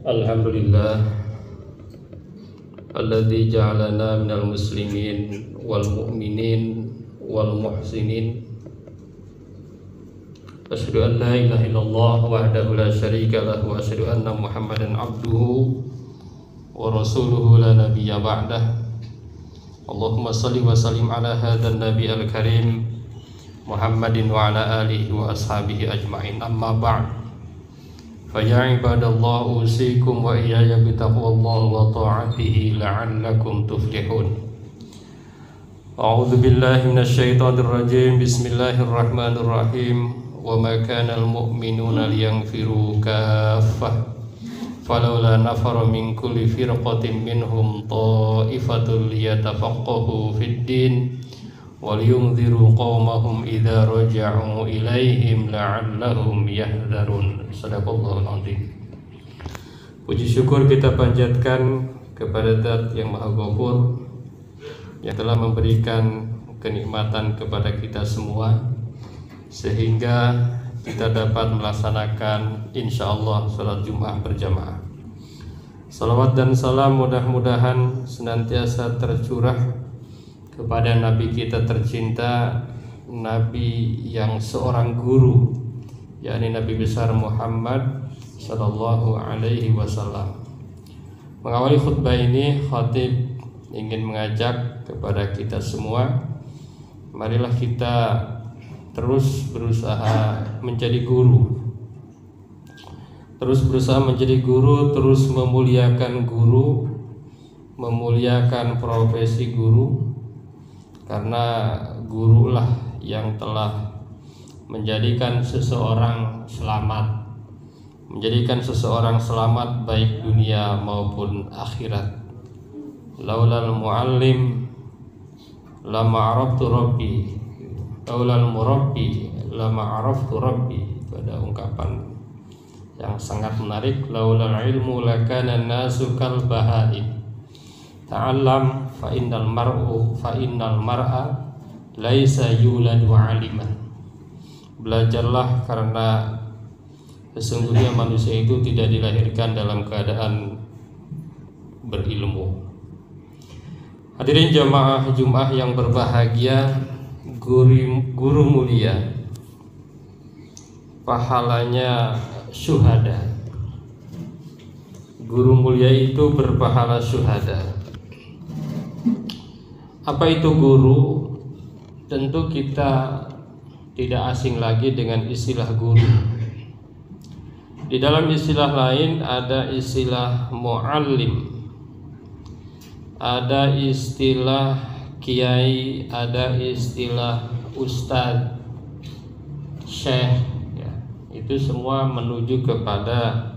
Alhamdulillah alladzi ja'alana minal muslimin wal mu'minin wal muhsinin. Asyhadu an la ilaha illallah wahdahu la syarika lah wa asyhadu anna Muhammadan abduhu wa rasuluhu la nabiyya ba'dah. Allahumma salli wa sallim ala hadzal nabiyil karim Muhammadin wa ala alihi wa ashabihi ajma'in. Amma ba'd. Faya ibadallah usikum wa iyaya bitaqwallah wa ta'atihi la'allakum tuflihun. A'udzu billahi minasyaitonir rajim. Bismillahirrahmanirrahim. Wa ma kana al-mu'minuna liyanfiru kaffah falawla nafara min kulli firqatin minhum ta'ifatun liyatafaqahu fid-din وَلْيُنْذِرُوا قَوْمَهُمْ إِذَا رَجَعُوا إِلَيْهِمْ لَعَلَّهُمْ يَحْذَرُونَ. Shadaqallahul Azim. Puji syukur kita panjatkan kepada Zat yang Maha Ghafur yang telah memberikan kenikmatan kepada kita semua sehingga kita dapat melaksanakan insyaallah salat Jumat berjamaah. Salawat dan salam mudah-mudahan senantiasa tercurah kepada Nabi kita tercinta, Nabi yang seorang guru, yakni Nabi besar Muhammad sallallahu alaihi wasallam. Mengawali khutbah ini, khatib ingin mengajak kepada kita semua, marilah kita terus berusaha menjadi guru. Terus berusaha menjadi guru, terus memuliakan guru, memuliakan profesi guru. Karena gurulah yang telah menjadikan seseorang selamat, baik dunia maupun akhirat. Laulal muallim lama araftu rabbi, laulal murabbi lama araftu rabbi. Pada ungkapan yang sangat menarik, laulal ilmu lakana nasu kal bahaim. Ta'allam fa innal mar'a laisa yuladu aliman. Belajarlah karena sesungguhnya manusia itu tidak dilahirkan dalam keadaan berilmu. Hadirin jamaah Jumat yang berbahagia, guru mulia, pahalanya syuhada. Guru mulia itu berpahala syuhada. Apa itu guru? Tentu kita tidak asing lagi dengan istilah guru. Di dalam istilah lain ada istilah muallim, ada istilah kiai, ada istilah ustadz, syekh ya. Itu semua menuju kepada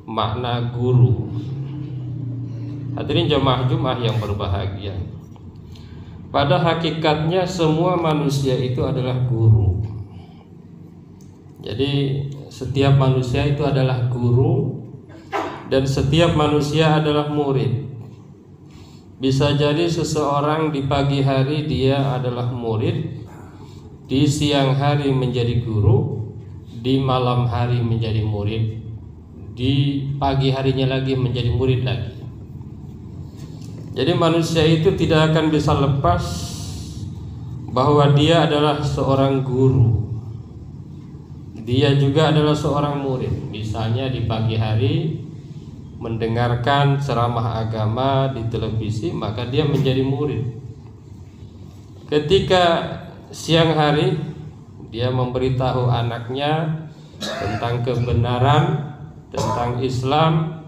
makna guru. Hadirin jamaah Jumat yang berbahagia, pada hakikatnya semua manusia itu adalah guru. Jadi setiap manusia itu adalah guru dan setiap manusia adalah murid. Bisa jadi seseorang di pagi hari dia adalah murid, di siang hari menjadi guru, di malam hari menjadi murid, di pagi harinya lagi menjadi murid lagi. Jadi manusia itu tidak akan bisa lepas bahwa dia adalah seorang guru. Dia juga adalah seorang murid. Misalnya di pagi hari mendengarkan ceramah agama di televisi, maka dia menjadi murid. Ketika siang hari dia memberitahu anaknya tentang kebenaran, tentang Islam,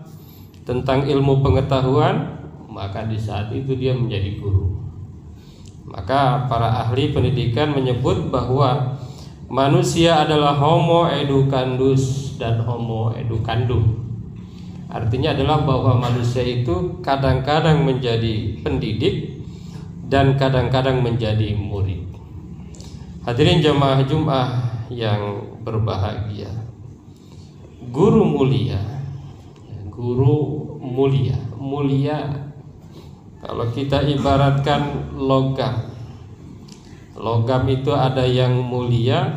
tentang ilmu pengetahuan, maka di saat itu dia menjadi guru. Maka para ahli pendidikan menyebut bahwa manusia adalah homo educandus dan homo educandum. Artinya adalah bahwa manusia itu kadang-kadang menjadi pendidik dan kadang-kadang menjadi murid. Hadirin jamaah Jumat yang berbahagia, guru mulia, mulia. Kalau kita ibaratkan logam itu ada yang mulia,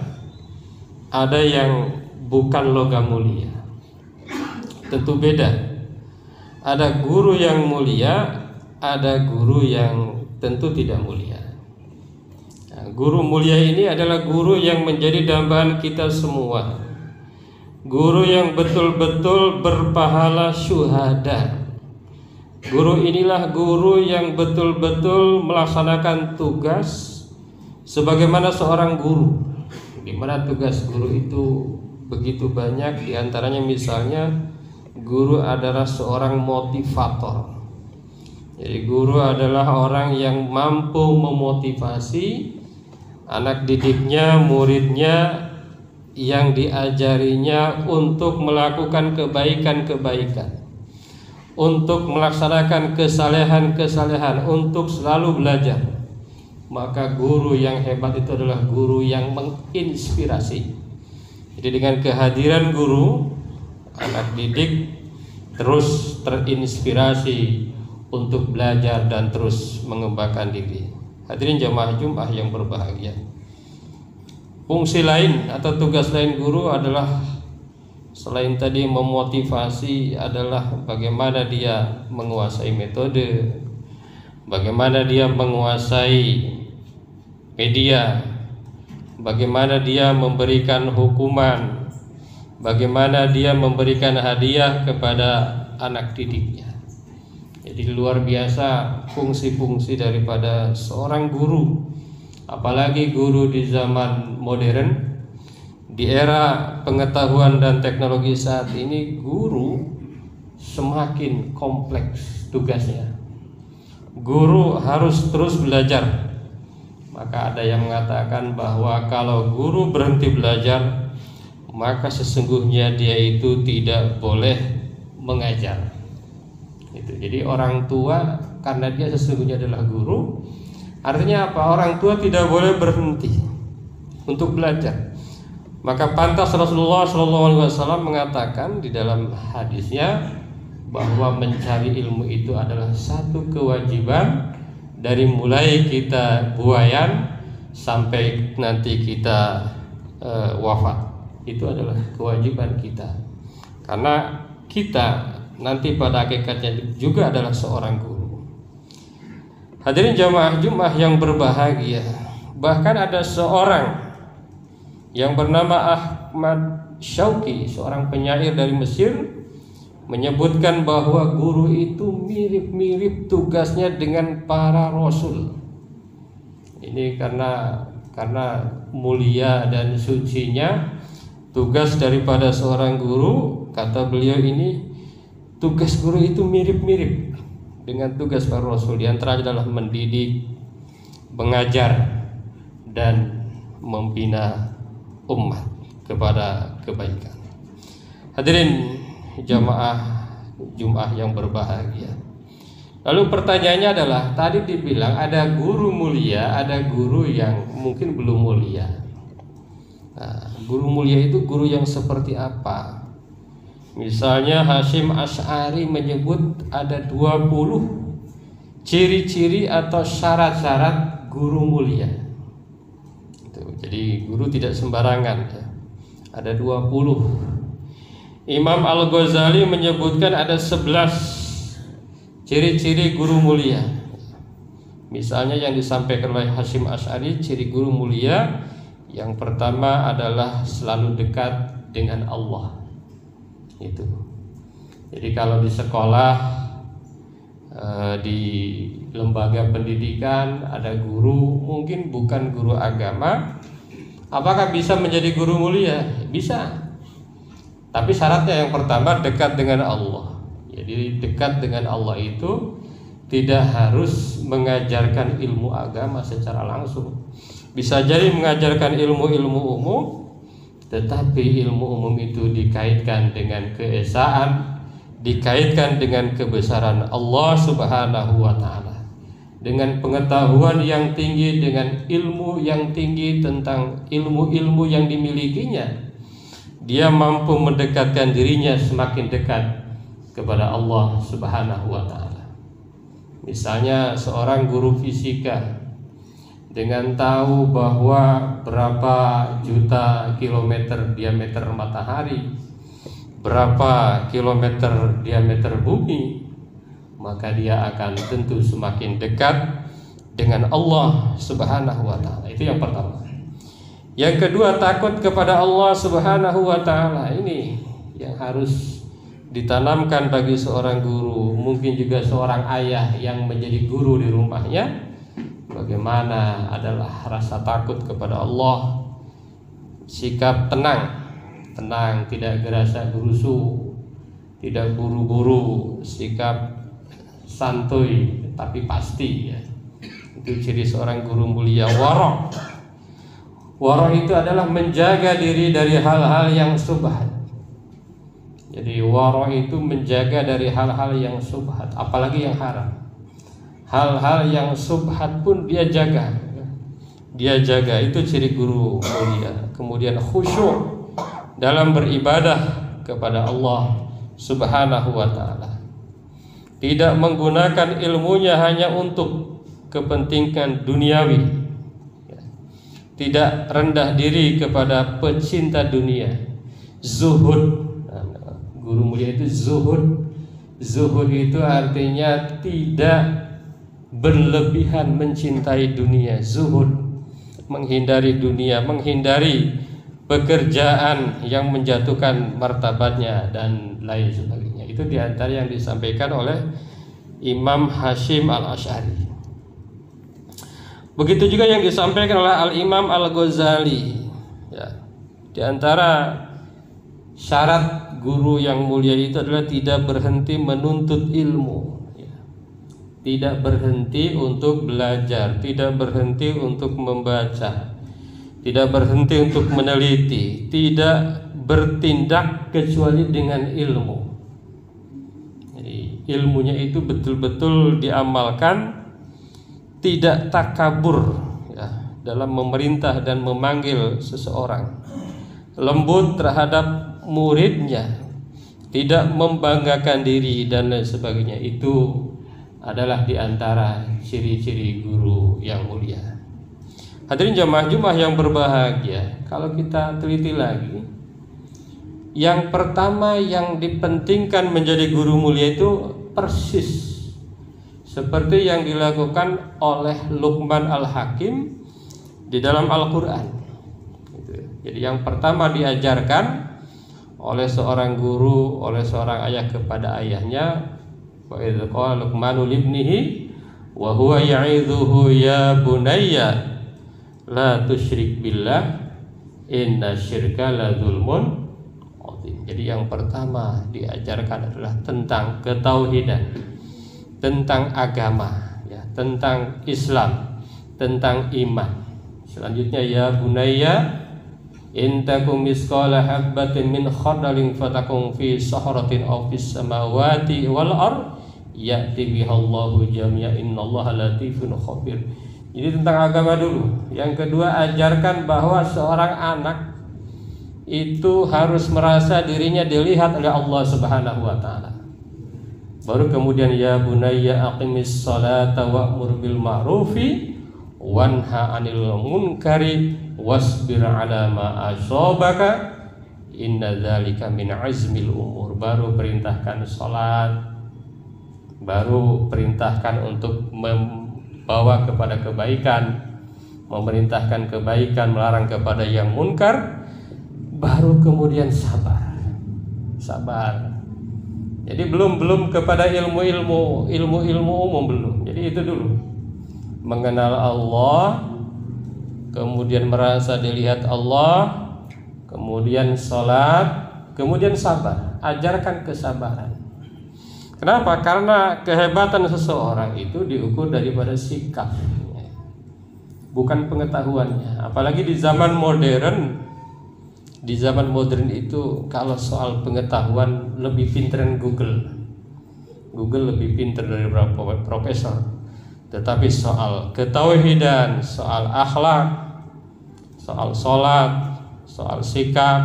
ada yang bukan logam mulia. Tentu beda. Ada guru yang mulia, ada guru yang tentu tidak mulia. Nah, guru mulia ini adalah guru yang menjadi dambaan kita semua. Guru yang betul-betul berpahala syuhada. Guru inilah guru yang betul-betul melaksanakan tugas sebagaimana seorang guru. Di mana tugas guru itu begitu banyak, diantaranya misalnya guru adalah seorang motivator. Jadi guru adalah orang yang mampu memotivasi anak didiknya, muridnya yang diajarinya untuk melakukan kebaikan-kebaikan, untuk melaksanakan kesalehan-kesalehan, untuk selalu belajar. Maka guru yang hebat itu adalah guru yang menginspirasi. Jadi dengan kehadiran guru, anak didik terus terinspirasi untuk belajar dan terus mengembangkan diri. Hadirin jamaah Jumat yang berbahagia. Fungsi lain atau tugas lain guru adalah selain tadi memotivasi, adalah bagaimana dia menguasai metode, bagaimana dia menguasai media, bagaimana dia memberikan hukuman, bagaimana dia memberikan hadiah kepada anak didiknya. Jadi luar biasa fungsi-fungsi daripada seorang guru. Apalagi guru di zaman modern, di era pengetahuan dan teknologi saat ini, guru semakin kompleks tugasnya. Guru harus terus belajar. Maka ada yang mengatakan bahwa kalau guru berhenti belajar, maka sesungguhnya dia itu tidak boleh mengajar. Itu. Jadi orang tua, karena dia sesungguhnya adalah guru, artinya apa? Orang tua tidak boleh berhenti untuk belajar. Maka pantas Rasulullah SAW mengatakan di dalam hadisnya bahwa mencari ilmu itu adalah satu kewajiban dari mulai kita buayan sampai nanti kita wafat. Itu adalah kewajiban kita, karena kita nanti pada hakikatnya juga adalah seorang guru. Hadirin jamaah Jumat yang berbahagia, bahkan ada seorang yang bernama Ahmad Syauqi, seorang penyair dari Mesir, menyebutkan bahwa guru itu mirip-mirip tugasnya dengan para rasul. Ini karena mulia dan sucinya tugas daripada seorang guru. Kata beliau ini, tugas guru itu mirip-mirip dengan tugas para rasul. Di antaranya adalah mendidik, mengajar, dan membina umat kepada kebaikan. Hadirin jamaah Jumat yang berbahagia. Lalu pertanyaannya adalah, tadi dibilang ada guru mulia, ada guru yang mungkin belum mulia. Nah, guru mulia itu guru yang seperti apa? Misalnya Hasyim Asy'ari menyebut ada 20 ciri-ciri atau syarat-syarat guru mulia. Jadi guru tidak sembarangan ya. Ada 20. Imam Al-Ghazali menyebutkan ada 11 ciri-ciri guru mulia. Misalnya yang disampaikan oleh Hasyim Asy'ari, ciri guru mulia yang pertama adalah selalu dekat dengan Allah. Itu. Jadi kalau di sekolah, di lembaga pendidikan ada guru, mungkin bukan guru agama, apakah bisa menjadi guru mulia? Bisa. Tapi syaratnya yang pertama dekat dengan Allah. Jadi dekat dengan Allah itu tidak harus mengajarkan ilmu agama secara langsung. Bisa jadi mengajarkan ilmu-ilmu umum, tetapi ilmu umum itu dikaitkan dengan keesaan, dikaitkan dengan kebesaran Allah Subhanahu wa ta'ala, dengan pengetahuan yang tinggi, dengan ilmu yang tinggi tentang ilmu-ilmu yang dimilikinya. Dia mampu mendekatkan dirinya semakin dekat kepada Allah Subhanahu wa ta'ala. Misalnya seorang guru fisika, dengan tahu bahwa berapa juta kilometer diameter matahari, berapa kilometer diameter bumi, maka dia akan tentu semakin dekat dengan Allah Subhanahu wa taala. Itu yang pertama. Yang kedua, takut kepada Allah Subhanahu wa taala. Ini yang harus ditanamkan bagi seorang guru, mungkin juga seorang ayah yang menjadi guru di rumahnya. Bagaimana adalah rasa takut kepada Allah, sikap tenang, tidak gerasa gerusu, tidak buru-buru, sikap santuy tapi pasti ya. Itu ciri seorang guru mulia. Warok itu adalah menjaga diri dari hal-hal yang subhat. Jadi warok itu menjaga dari hal-hal yang subhat, apalagi yang haram. Hal-hal yang subhat pun dia jaga. Itu ciri guru mulia. Kemudian khusyuk dalam beribadah kepada Allah Subhanahu wa taala. Tidak menggunakan ilmunya hanya untuk kepentingan duniawi. Tidak rendah diri kepada pecinta dunia. Zuhud. Guru mulia itu zuhud. Zuhud itu artinya tidak berlebihan mencintai dunia. Zuhud, menghindari dunia, menghindari pekerjaan yang menjatuhkan martabatnya dan lain sebagainya. Itu diantara yang disampaikan oleh Imam Hashim Al-Asy'ari. Begitu juga yang disampaikan oleh Al-Imam Al-Ghazali ya. Di antara syarat guru yang mulia itu adalah tidak berhenti menuntut ilmu ya. Tidak berhenti untuk belajar, tidak berhenti untuk membaca, tidak berhenti untuk meneliti, tidak bertindak kecuali dengan ilmu. Jadi ilmunya itu betul-betul diamalkan, tidak takabur ya, dalam memerintah dan memanggil seseorang, lembut terhadap muridnya, tidak membanggakan diri dan lain sebagainya. Itu adalah diantara ciri-ciri guru yang mulia. Hadirin jamaah Jumat yang berbahagia, kalau kita teliti lagi, yang pertama yang dipentingkan menjadi guru mulia itu persis seperti yang dilakukan oleh Luqman Al-Hakim di dalam Al-Quran. Jadi yang pertama diajarkan oleh seorang guru, oleh seorang ayah kepada ayahnya, wa idz qala Luqmanu libnihi wa huwa ya'idhuhu ya bunayya la tusyrik billah inna syirka la dzulmun adzim. Jadi yang pertama diajarkan adalah tentang ketauhidan, tentang agama ya, tentang Islam, tentang iman. Selanjutnya ya bunayya in takum misqala habbatin min khardalin fatakum fi sahratin aw fis samawati wal ard ya'ti bihallahu jami'a innallaha latifun khabir. Jadi tentang agama dulu. Yang kedua, ajarkan bahwa seorang anak itu harus merasa dirinya dilihat oleh Allah Subhanahu wa taala. Baru kemudian ya bunayya aqimis salata wa'mur bil ma'rufi wanha 'anil munkari wasbir 'ala ma asabaka inna dzalika min azmil umur. Baru perintahkan salat, baru perintahkan untuk membawa kepada kebaikan, memerintahkan kebaikan, melarang kepada yang munkar, baru kemudian sabar. Jadi belum kepada ilmu umum belum. Jadi itu dulu, mengenal Allah, kemudian merasa dilihat Allah, kemudian sholat, kemudian sabar. Ajarkan kesabaran. Kenapa? Karena kehebatan seseorang itu diukur daripada sikap, bukan pengetahuannya. Apalagi di zaman modern. Di zaman modern itu kalau soal pengetahuan lebih pintar Google. Google lebih pintar dari beberapa profesor. Tetapi soal ketauhidan, soal akhlak, soal sholat, soal sikap,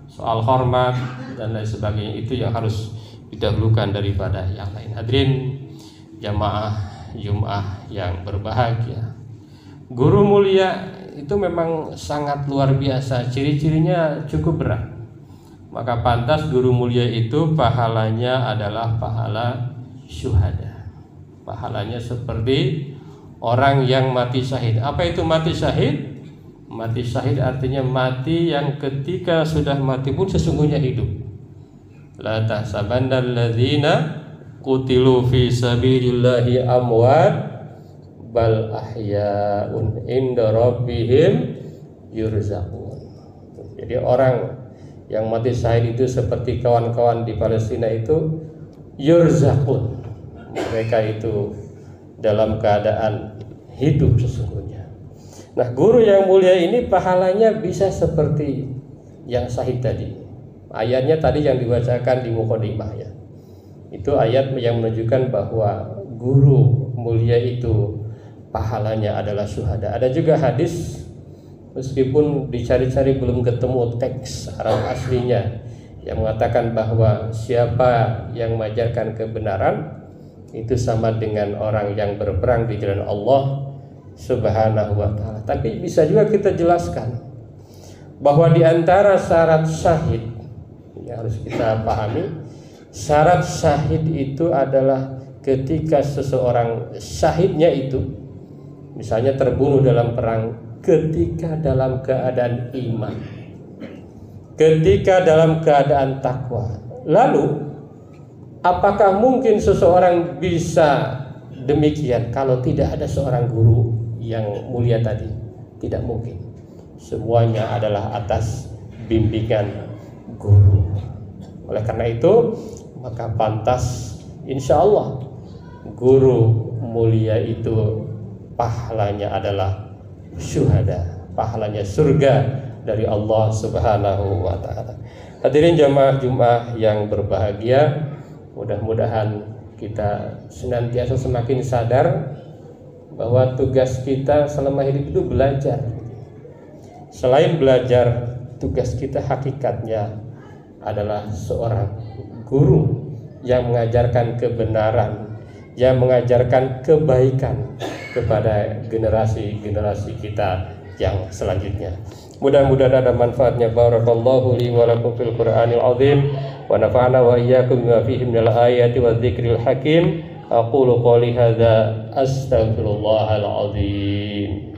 soal hormat dan lain sebagainya, itu yang harus didahulukan daripada yang lain. Hadirin jamaah Jumat yang berbahagia, guru mulia itu memang sangat luar biasa, ciri-cirinya cukup berat. Maka pantas guru mulia itu pahalanya adalah pahala syuhada. Pahalanya seperti orang yang mati syahid. Apa itu mati syahid? Mati syahid artinya mati yang ketika sudah mati pun sesungguhnya hidup. La tahsabannal ladzina qutilu fi sabilillahi amwat bal ahya'un inda rabbihim yurzaqun. Jadi orang yang mati syahid itu seperti kawan-kawan di Palestina itu yurzaqun. Mereka itu dalam keadaan hidup sesungguhnya. Nah, guru yang mulia ini pahalanya bisa seperti yang syahid tadi. Ayatnya tadi yang dibacakan di mukadimah ya. Itu ayat yang menunjukkan bahwa guru mulia itu pahalanya adalah syuhada. Ada juga hadis, meskipun dicari-cari belum ketemu teks Arab aslinya, yang mengatakan bahwa siapa yang mengajarkan kebenaran itu sama dengan orang yang berperang di jalan Allah Subhanahu wa ta'ala. Tapi bisa juga kita jelaskan bahwa di antara syarat syahid yang harus kita pahami, syarat syahid itu adalah ketika seseorang syahidnya itu misalnya terbunuh dalam perang ketika dalam keadaan iman, ketika dalam keadaan takwa. Lalu apakah mungkin seseorang bisa demikian kalau tidak ada seorang guru yang mulia tadi? Tidak mungkin. Semuanya adalah atas bimbingan guru. Oleh karena itu, maka pantas insya Allah guru mulia itu pahalanya adalah syuhada, pahalanya surga dari Allah Subhanahu wa ta'ala. Hadirin jamaah Jumat yang berbahagia, mudah-mudahan kita senantiasa semakin sadar bahwa tugas kita selama hidup itu belajar. Selain belajar, tugas kita hakikatnya adalah seorang guru yang mengajarkan kebenaran, yang mengajarkan kebaikan kepada generasi-generasi kita yang selanjutnya. Mudah-mudahan ada manfaatnya. Barakallahu li wa lakum fil Qur'anil azim wa nafa'ana wa iyyakum bima fihi minal ayati wadh-dhikril hakim. Aqulu qouli hadza astaghfirullahal azim.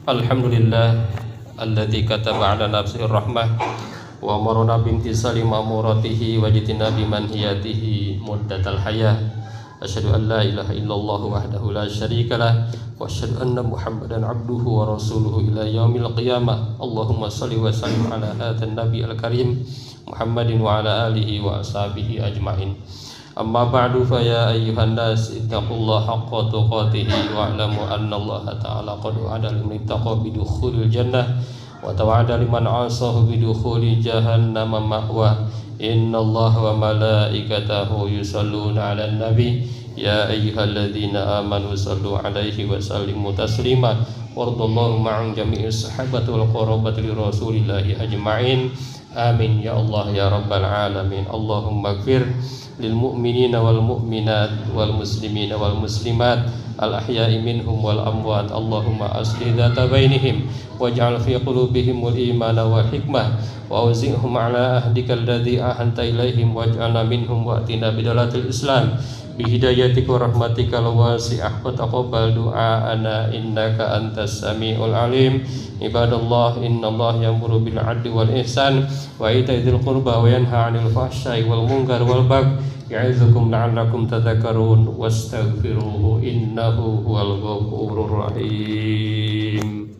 Alhamdulillah alladzi kataba ala nafsihi rahmah wa amarna bimtisali ma'muratihi wa jitinabi manhiyatihi muddatal hayah. Asyhadu an la ilaha illallah wahdahu la syarikalah wa asyhadu anna Muhammadan abduhu wa rasuluhu ila yaumil qiyamah. Allahumma shalli wa sallim ala hadzal nabi al-karim Muhammadin wa ala alihi wa ashabihi ajmain. Amma ba'du fa ya ayyuhan nas ittaqullaha haqqa tuqatih wa alamu anna Allah ta'ala qad wa'ada liman ittaqa bidukhulil jannah wa tawa'ada liman 'asahu bidukhuli jahannam ma'wa. Innallaha wa malaikatahu yusalluna 'alan nabi ya ayyuhalladzina amanu sallu 'alaihi wa sallimu taslima. Wardallahu ma'an jami'is sahabati wal qarabati li rasulillahi ajma'in. Amin ya Allah ya rabbal alamin. Allahumma ighfir lil mu'minina wal mu'minat wal muslimina wal muslimat al ahya'i minhum wal amwat. Allahumma aslih dzata bainihim waj'al fi qulubihim al imana wal hikmah wa awzi'hum ala ahdika alladhi ahanta ilaihim waj'alna minhum wa atina bidalatil islam bihidayatika wa rahmatika wasi'ah wa taqabbal du'aana innaka antas samiul alim. Ibadallah, innallaha ya'muru bil 'adli wal ihsan wa ita'i dzil qurba wa yanha 'anil fahsya'i wal munkar wal baghi ya'izukum la'allakum tadhakkarun wastaghfiruhu innahu huwal ghafurur rahim.